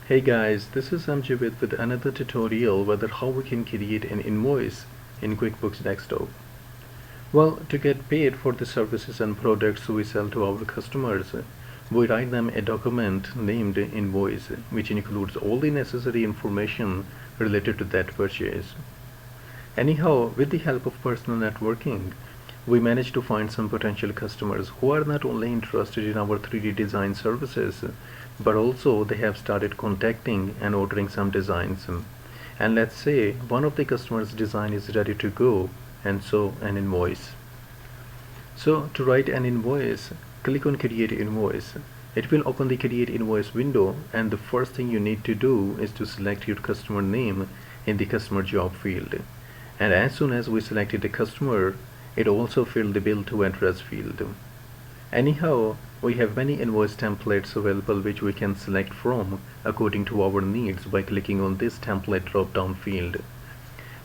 Hey guys, this is Amjad with another tutorial whether how we can create an invoice in QuickBooks Desktop. Well, to get paid for the services and products we sell to our customers, we write them a document named invoice, which includes all the necessary information related to that purchase. Anyhow, with the help of personal networking, we managed to find some potential customers who are not only interested in our 3D design services, but also they have started contacting and ordering some designs. And let's say one of the customers' design is ready to go, and so an invoice. So to write an invoice, click on Create Invoice. It will open the Create Invoice window, and the first thing you need to do is to select your customer name in the customer job field. And as soon as we selected the customer, it also filled the bill to address field. Anyhow, we have many invoice templates available which we can select from according to our needs by clicking on this template drop-down field.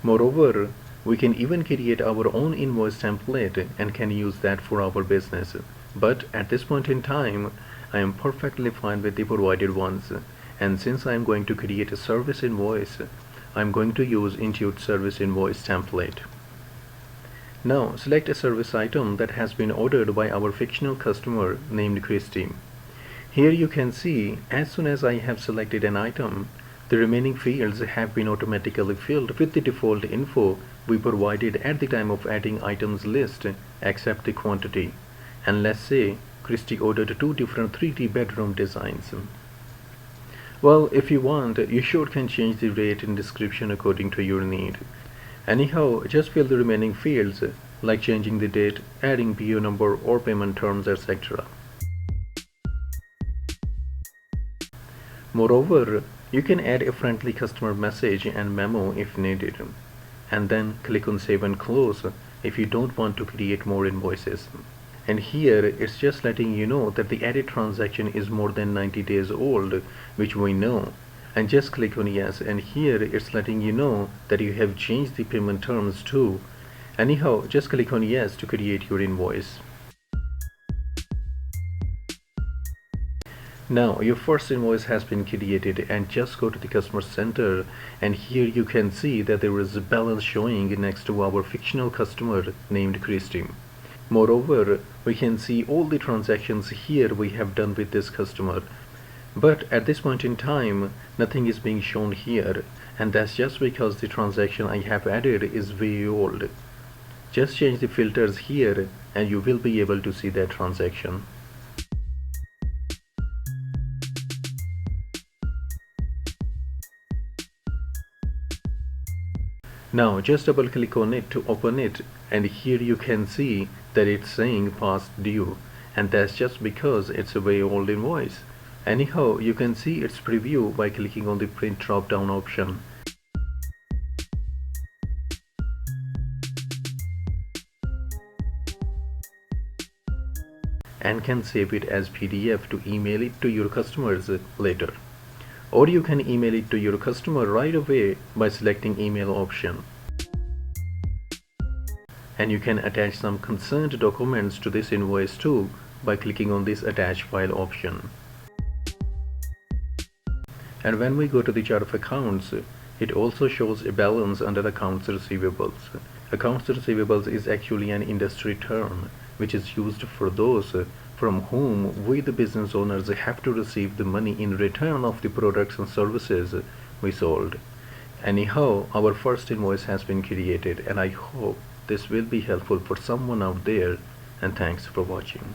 Moreover, we can even create our own invoice template and can use that for our business. But at this point in time, I am perfectly fine with the provided ones, and since I am going to create a service invoice, I am going to use Intuit Service Invoice template. Now select a service item that has been ordered by our fictional customer named Christy. Here you can see as soon as I have selected an item, the remaining fields have been automatically filled with the default info we provided at the time of adding items list except the quantity. And let's say Christy ordered two different 3D bedroom designs. Well, if you want, you sure can change the rate and description according to your need. Anyhow, just fill the remaining fields like changing the date, adding PO number or payment terms, etc. Moreover, you can add a friendly customer message and memo if needed, and then click on Save and Close if you don't want to create more invoices. And here it's just letting you know that the added transaction is more than 90 days old, which we know. And just click on Yes, and here it's letting you know that you have changed the payment terms too. Anyhow, just click on Yes to create your invoice. Now your first invoice has been created, and just go to the customer center, and here you can see that there is a balance showing next to our fictional customer named Christy. Moreover, we can see all the transactions here we have done with this customer. But at this point in time, nothing is being shown here, and that's just because the transaction I have added is way old. Just change the filters here and you will be able to see that transaction. Now just double click on it to open it, and here you can see that it's saying past due, and that's just because it's a way old invoice. Anyhow, you can see its preview by clicking on the print drop down option. And can save it as PDF to email it to your customers later. Or you can email it to your customer right away by selecting email option. And you can attach some concerned documents to this invoice too by clicking on this attach file option. And when we go to the chart of accounts, it also shows a balance under accounts receivables. Accounts receivables is actually an industry term which is used for those from whom we the business owners have to receive the money in return of the products and services we sold. Anyhow, our first invoice has been created, and I hope this will be helpful for someone out there, and thanks for watching.